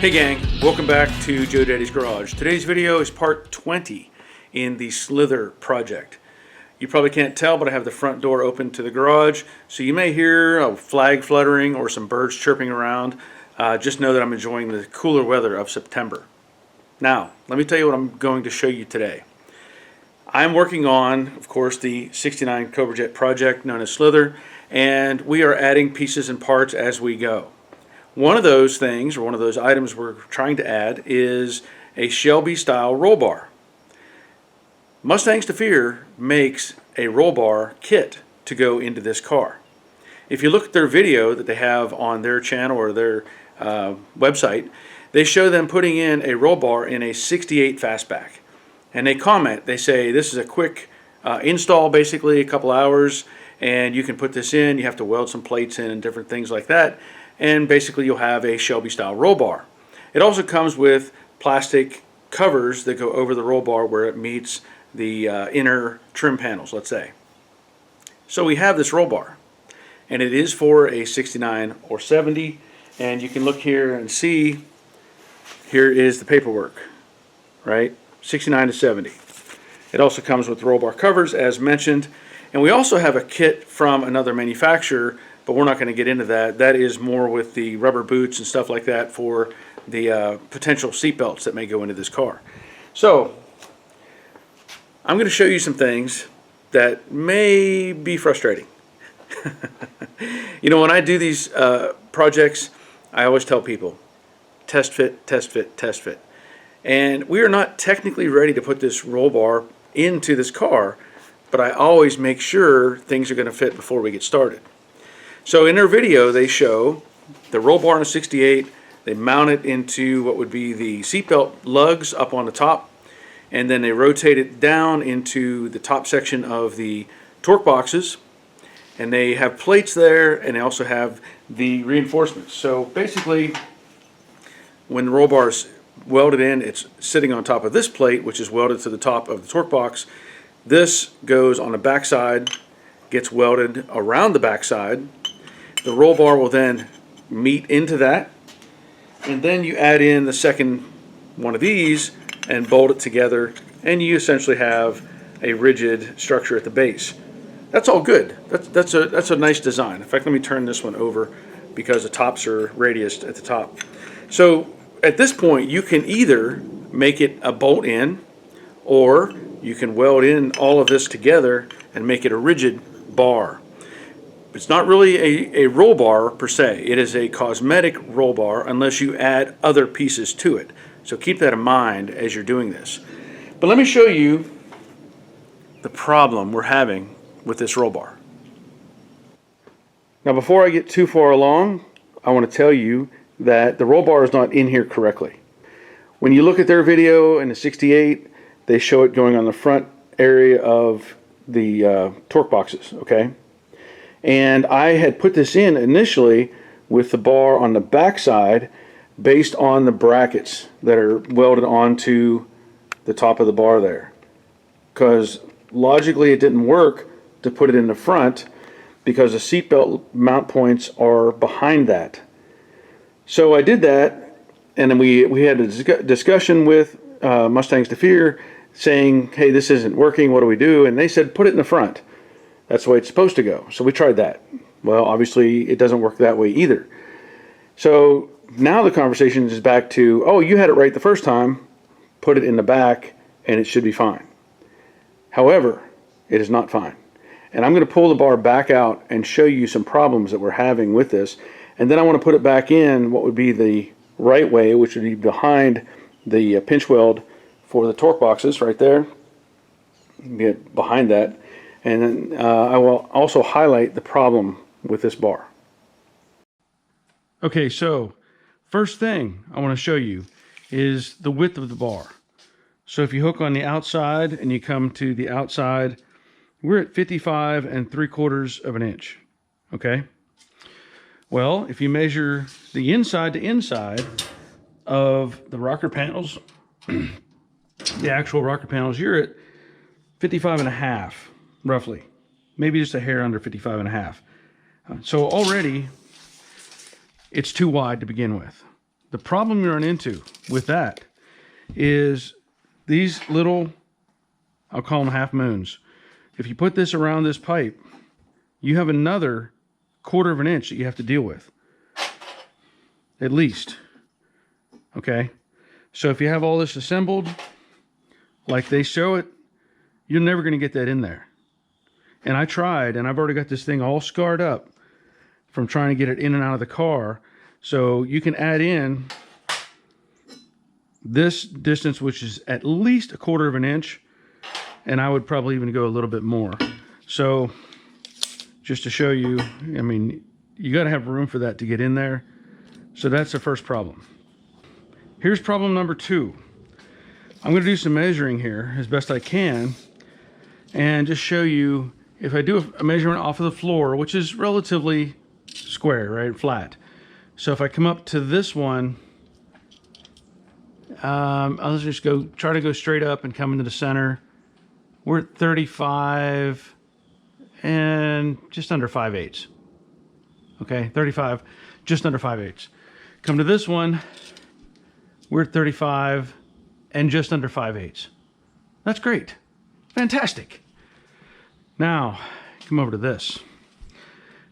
Hey gang, welcome back to Joe Daddy's Garage. Today's video is part 20 in the Slither project. You probably can't tell, but I have the front door open to the garage, so you may hear a flag fluttering or some birds chirping around. Just know that I'm enjoying the cooler weather of September. Now, let me tell you what I'm going to show you today. I'm working on, of course, the 69 Cobra Jet project known as Slither, and we are adding pieces and parts as we go. One of those things, or one of those items we're trying to add, is a Shelby style roll bar. Mustangs to Fear makes a roll bar kit to go into this car. If you look at their video that they have on their channel or their website, they show them putting in a roll bar in a 68 fastback. And they comment, they say this is a quick install, basically a couple hours, and you can put this in. You have to weld some plates in and different things like that, and basically you'll have a Shelby style roll bar. It also comes with plastic covers that go over the roll bar where it meets the inner trim panels, let's say. So we have this roll bar, and it is for a 69 or 70, and you can look here and see, here is the paperwork, right? 69 to 70. It also comes with roll bar covers as mentioned, and we also have a kit from another manufacturer, but we're not going to get into that. That is more with the rubber boots and stuff like that for the potential seat belts that may go into this car. So I'm going to show you some things that may be frustrating. You know, when I do these projects, I always tell people, test fit, test fit, test fit. And we are not technically ready to put this roll bar into this car, but I always make sure things are going to fit before we get started. So in their video, they show the roll bar in a 68. They mount it into what would be the seatbelt lugs up on the top, and then they rotate it down into the top section of the torque boxes, and they have plates there, and they also have the reinforcements. So basically, when the roll bar is welded in, it's sitting on top of this plate, which is welded to the top of the torque box. This goes on the backside, gets welded around the backside. The roll bar will then meet into that, and then you add in the second one of these and bolt it together, and you essentially have a rigid structure at the base. That's all good. That's a nice design. In fact, let me turn this one over because the tops are radiused at the top. So at this point, you can either make it a bolt in, or you can weld in all of this together and make it a rigid bar. It's not really a roll bar per se. It is a cosmetic roll bar unless you add other pieces to it. So keep that in mind as you're doing this. But let me show you the problem we're having with this roll bar. Now before I get too far along, I want to tell you that the roll bar is not in here correctly. When you look at their video in the 68, they show it going on the front area of the torque boxes, okay? And I had put this in initially with the bar on the back side based on the brackets that are welded onto the top of the bar there. Because logically it didn't work to put it in the front because the seatbelt mount points are behind that. So I did that, and then we had a discussion with Mustangs to Fear saying, hey, this isn't working, what do we do? And they said, put it in the front. That's the way it's supposed to go. So we tried that. Well, obviously it doesn't work that way either. So now the conversation is back to, oh, you had it right the first time, put it in the back and it should be fine. However, it is not fine. And I'm going to pull the bar back out and show you some problems that we're having with this. And then I want to put it back in what would be the right way, which would be behind the pinch weld for the torque boxes right there. Get behind that. And then I will also highlight the problem with this bar. Okay, so first thing I want to show you is the width of the bar. So if you hook on the outside and you come to the outside, we're at 55 3/4 of an inch, okay? Well, if you measure the inside to inside of the rocker panels, the actual rocker panels, you're at 55.5, roughly. Maybe just a hair under 55.5. So already it's too wide to begin with. The problem you run into with that is these little, I'll call them half moons. If you put this around this pipe, you have another 1/4 of an inch that you have to deal with, at least. Okay, so if you have all this assembled like they show it, you're never going to get that in there. And I tried, and I've already got this thing all scarred up from trying to get it in and out of the car. So you can add in this distance, which is at least 1/4 of an inch, and I would probably even go a little bit more. So just to show you, I mean, you got to have room for that to get in there. So that's the first problem. Here's problem number 2. I'm going to do some measuring here as best I can and just show you, if I do a measurement off of the floor, which is relatively square, right, flat. So if I come up to this one, I'll just try to go straight up and come into the center. We're at 35 and just under 5/8. Okay, 35, just under 5/8. Come to this one, we're at 35 and just under 5/8. That's great. Fantastic. Now, come over to this.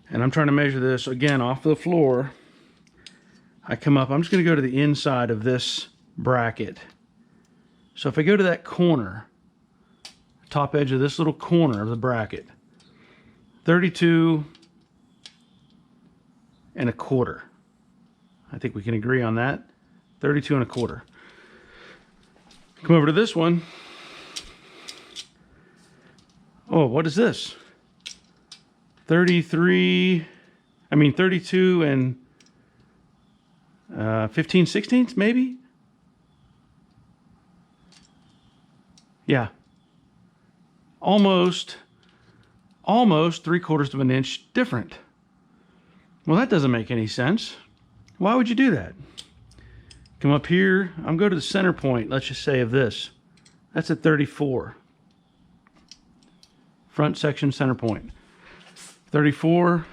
And I'm trying to measure this, again, off the floor. I come up, I'm just going to go to the inside of this bracket. So if I go to that corner, top edge of this little corner of the bracket, 32 1/4. I think we can agree on that. 32 1/4. Come over to this one. Oh, what is this? 32 and 15/16 maybe? Yeah. Almost 3/4 of an inch different. Well, that doesn't make any sense. Why would you do that? Come up here, I'm going to the center point, let's just say, of this. That's at 34. Front section center point. 34.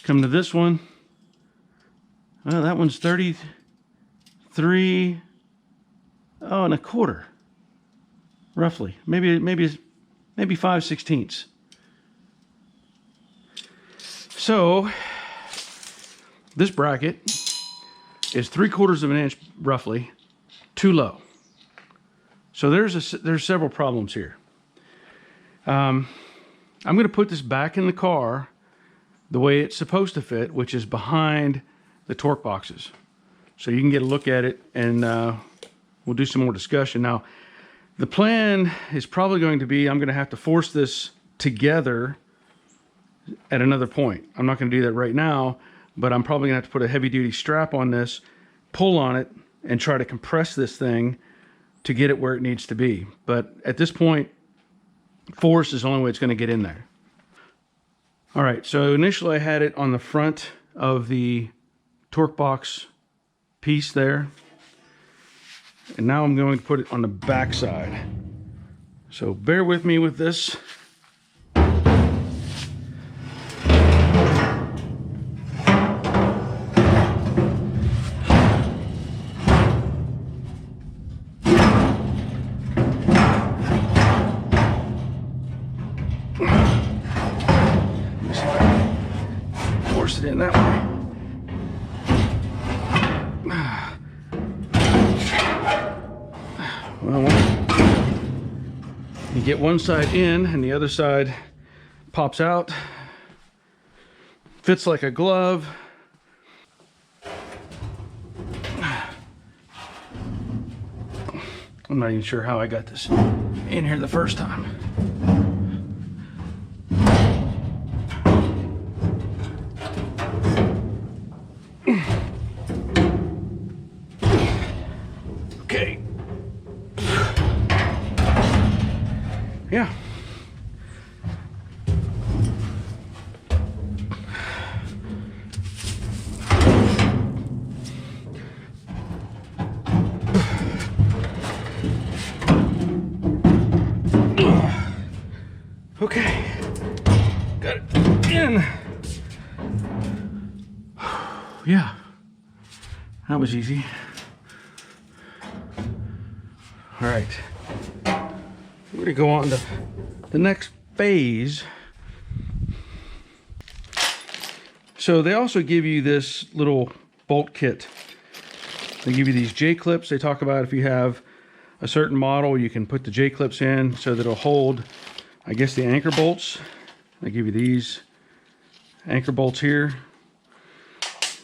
Come to this one. Well, that one's 33 1/4. Roughly. Maybe 5/16. So this bracket is 3/4 of an inch roughly too low. So there's several problems here. I'm going to put this back in the car the way it's supposed to fit, which is behind the torque boxes. So you can get a look at it, and we'll do some more discussion. Now, the plan is probably going to be, I'm going to have to force this together at another point. I'm not going to do that right now, but I'm probably going to have to put a heavy-duty strap on this, pull on it, and try to compress this thing to get it where it needs to be. But at this point, force is the only way it's going to get in there. All right, so initially I had it on the front of the torque box piece there, and now I'm going to put it on the back side. So bear with me with this. Force it in that way. Well, you get one side in and the other side pops out. Fits like a glove. I'm not even sure how I got this in here the first time. Okay. Yeah. Okay. Got it in. Yeah. That was easy. All right, we're gonna go on to the next phase. So they also give you this little bolt kit. They give you these J-clips. They talk about if you have a certain model, you can put the J-clips in so that it'll hold, I guess, the anchor bolts. They give you these anchor bolts here.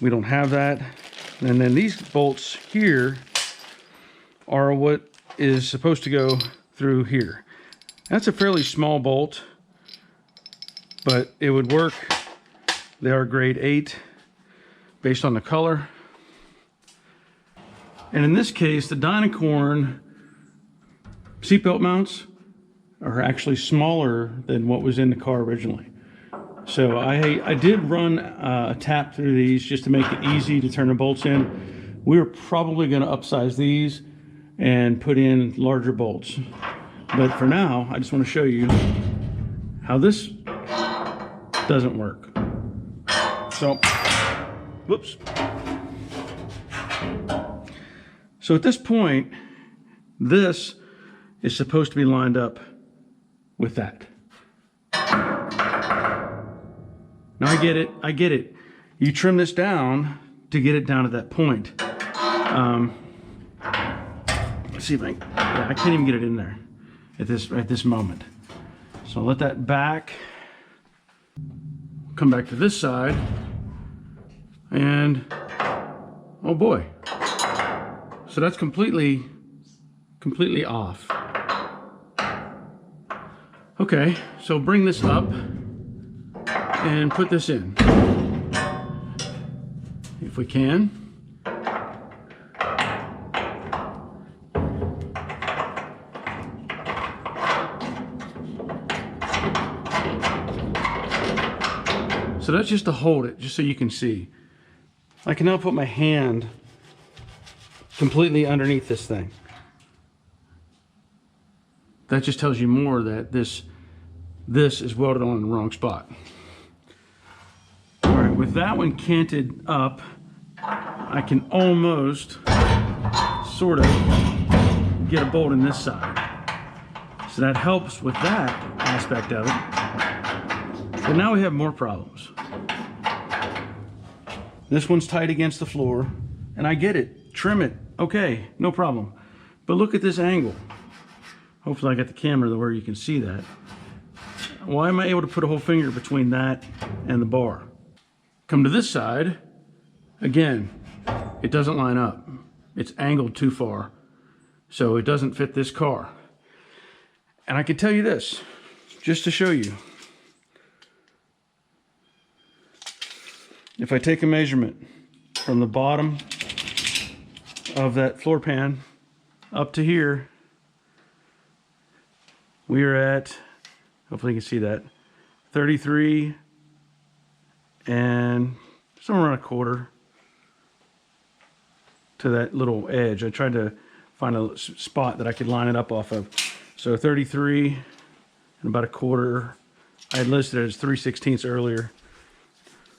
We don't have that. And then these bolts here are what is supposed to go through here. That's a fairly small bolt, but it would work. They are grade 8 based on the color. And in this case, the dynacorn seatbelt mounts are actually smaller than what was in the car originally. So I did run a tap through these just to make it easy to turn the bolts in. We're probably going to upsize these and put in larger bolts. But for now, I just want to show you how this doesn't work. So, whoops. So at this point, this is supposed to be lined up with that. Now I get it. You trim this down to get it down to that point. Let's see if I can't even get it in there at this moment. So I'll let that back, come back to this side, and oh boy. So that's completely off. Okay, so bring this up and put this in, if we can. So that's just to hold it, just so you can see. I can now put my hand completely underneath this thing. That just tells you more that this is welded on in the wrong spot. All right, with that one canted up, I can almost sort of get a bolt in this side. So that helps with that aspect of it. But now we have more problems. This one's tight against the floor, and I get it. Trim it. Okay, no problem. But look at this angle. Hopefully I got the camera where you can see that. Why am I able to put a whole finger between that and the bar? Come to this side. Again, it doesn't line up. It's angled too far. So it doesn't fit this car. And I can tell you this, just to show you. If I take a measurement from the bottom of that floor pan up to here, we are at, hopefully you can see that, 33 and somewhere around a quarter to that little edge. I tried to find a spot that I could line it up off of. So 33 and about a quarter. I had listed it as 3/16 earlier.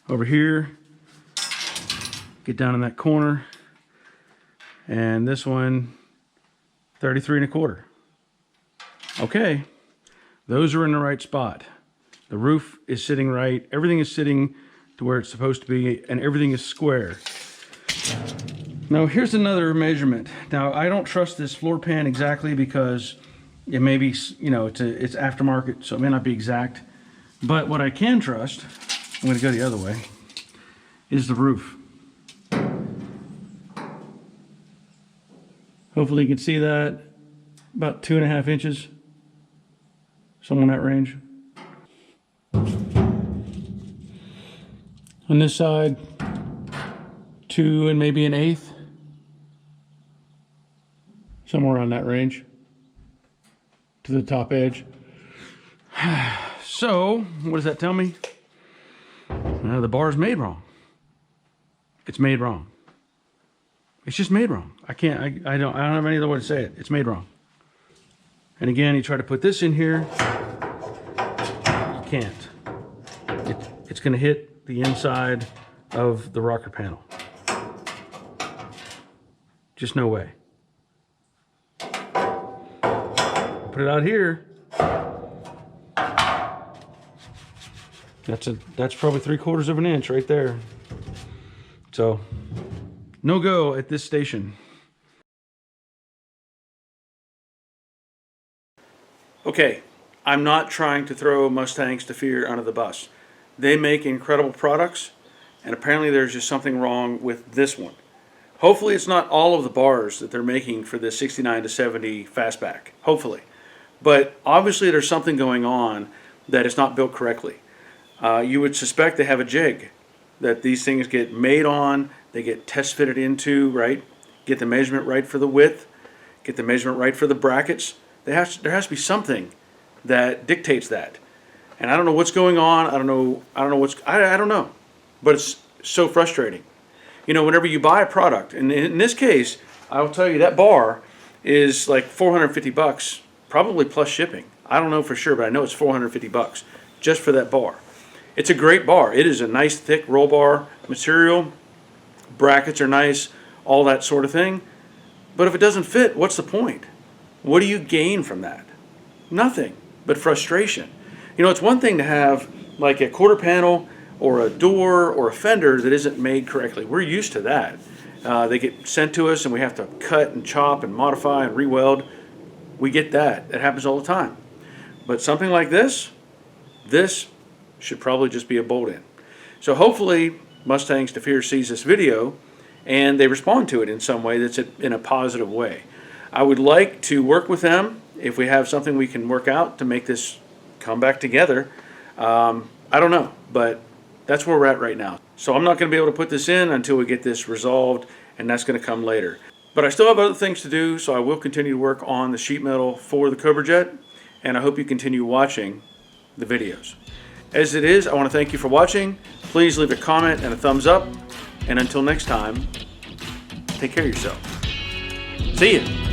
Over here, get down in that corner, and this one 33 and a quarter. Okay, those are in the right spot. The roof is sitting right, everything is sitting to where it's supposed to be, and everything is square. Now here's another measurement. Now I don't trust this floor pan exactly because it may be, you know, it's aftermarket, so it may not be exact. But what I can trust, I'm going to go the other way, is the roof. Hopefully you can see that, about 2.5 inches, somewhere in that range. On this side, 2 and maybe 1/8, somewhere around that range, to the top edge. So, what does that tell me? The bar is made wrong. It's made wrong. It's just made wrong. I don't have any other way to say it. It's made wrong. And again, you try to put this in here, you can't. It's going to hit the inside of the rocker panel. Just no way. Put it out here. That's probably 3/4 of an inch right there. So, no go at this station. Okay, I'm not trying to throw Mustangs to fear under the bus. They make incredible products, and apparently there's just something wrong with this one. Hopefully it's not all of the bars that they're making for this 69 to 70 fastback. Hopefully. But obviously there's something going on that is not built correctly. You would suspect they have a jig that these things get made on, they get test fitted into, right? Get the measurement right for the width, get the measurement right for the brackets. There has to be something that dictates that. And I don't know what's going on. I don't know. But it's so frustrating. You know, whenever you buy a product, and in this case, I will tell you that bar is like $450, probably plus shipping. I don't know for sure, but I know it's $450 just for that bar. It's a great bar. It is a nice thick roll bar material. Brackets are nice, all that sort of thing. But if it doesn't fit, what's the point? What do you gain from that? Nothing but frustration. You know, it's one thing to have like a quarter panel or a door or a fender that isn't made correctly. We're used to that. They get sent to us and we have to cut and chop and modify and re-weld. We get that. That happens all the time. But something like this should probably just be a bolt-in. So hopefully Mustangs to Fear sees this video and they respond to it in some way that's in a positive way. I would like to work with them if we have something we can work out to make this come back together. I don't know, but that's where we're at right now. So I'm not going to be able to put this in until we get this resolved, and that's going to come later. But I still have other things to do, so I will continue to work on the sheet metal for the Cobra Jet, and I hope you continue watching the videos. As it is, I want to thank you for watching. Please leave a comment and a thumbs up, and until next time, take care of yourself. See ya.